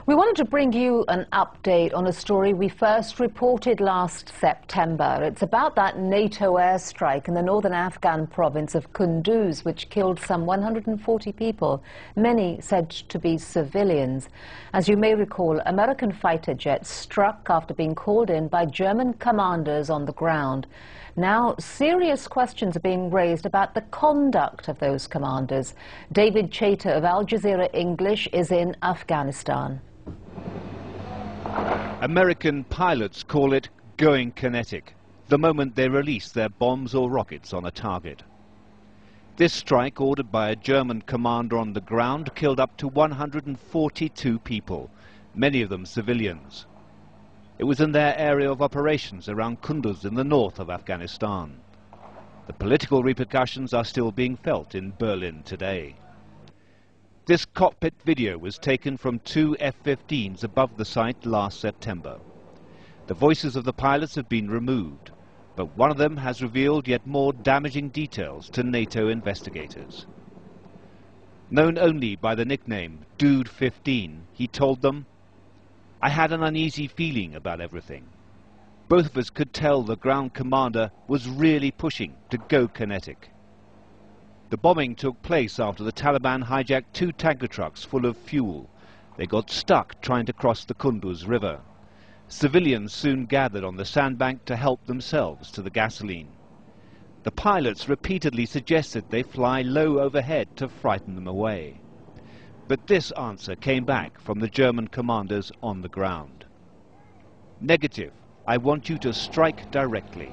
We wanted to bring you an update on a story we first reported last September. It's about that NATO airstrike in the northern Afghan province of Kunduz, which killed some 140 people, many said to be civilians. As you may recall, American fighter jets struck after being called in by German commanders on the ground. Now, serious questions are being raised about the conduct of those commanders. David Chater of Al Jazeera English is in Afghanistan. American pilots call it going kinetic, the moment they release their bombs or rockets on a target. This strike, ordered by a German commander on the ground, killed up to 142 people, many of them civilians. It was in their area of operations around Kunduz in the north of Afghanistan. The political repercussions are still being felt in Berlin today. This cockpit video was taken from two F-15s above the site last September. The voices of the pilots have been removed, but one of them has revealed yet more damaging details to NATO investigators. Known only by the nickname Dude 15, he told them, "I had an uneasy feeling about everything. Both of us could tell the ground commander was really pushing to go kinetic." The bombing took place after the Taliban hijacked two tanker trucks full of fuel. They got stuck trying to cross the Kunduz River. Civilians soon gathered on the sandbank to help themselves to the gasoline. The pilots repeatedly suggested they fly low overhead to frighten them away. But this answer came back from the German commanders on the ground. "Negative. I want you to strike directly."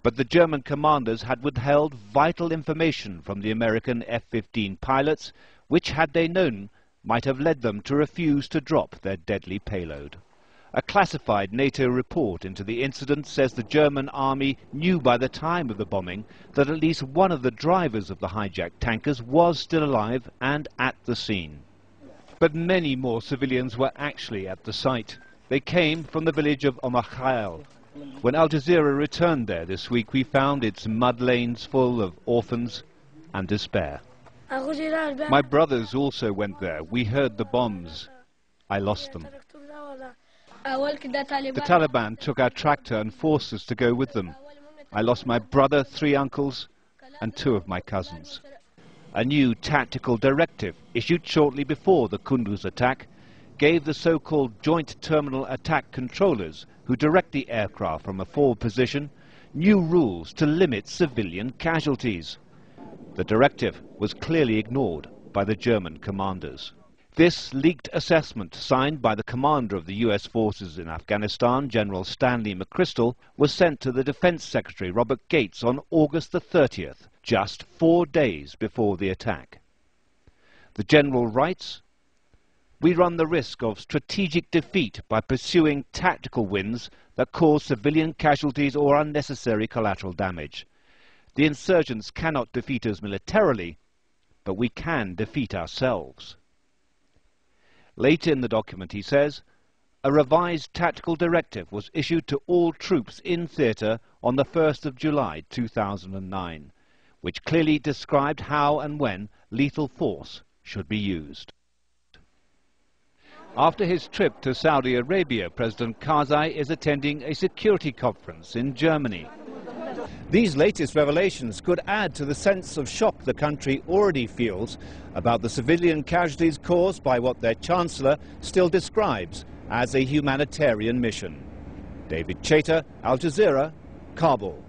But the German commanders had withheld vital information from the American F-15 pilots, which, had they known, might have led them to refuse to drop their deadly payload. A classified NATO report into the incident says the German army knew by the time of the bombing that at least one of the drivers of the hijacked tankers was still alive and at the scene. But many more civilians were actually at the site. They came from the village of Omakhayal. When Al Jazeera returned there this week, we found its mud lanes full of orphans and despair. My brothers also went there. We heard the bombs. I lost them. The Taliban took our tractor and forced us to go with them. I lost my brother, 3 uncles, and 2 of my cousins. A new tactical directive, issued shortly before the Kunduz attack, gave the so-called Joint Terminal Attack Controllers, who direct the aircraft from a forward position, new rules to limit civilian casualties. The directive was clearly ignored by the German commanders. This leaked assessment, signed by the commander of the US forces in Afghanistan, General Stanley McChrystal, was sent to the Defense Secretary Robert Gates on August the 30th, just 4 days before the attack. The general writes, "We run the risk of strategic defeat by pursuing tactical wins that cause civilian casualties or unnecessary collateral damage. The insurgents cannot defeat us militarily, but we can defeat ourselves." Later in the document he says, a revised tactical directive was issued to all troops in theatre on the 1st of July 2009, which clearly described how and when lethal force should be used. After his trip to Saudi Arabia, President Karzai is attending a security conference in Germany. These latest revelations could add to the sense of shock the country already feels about the civilian casualties caused by what their Chancellor still describes as a humanitarian mission. David Chater, Al Jazeera, Kabul.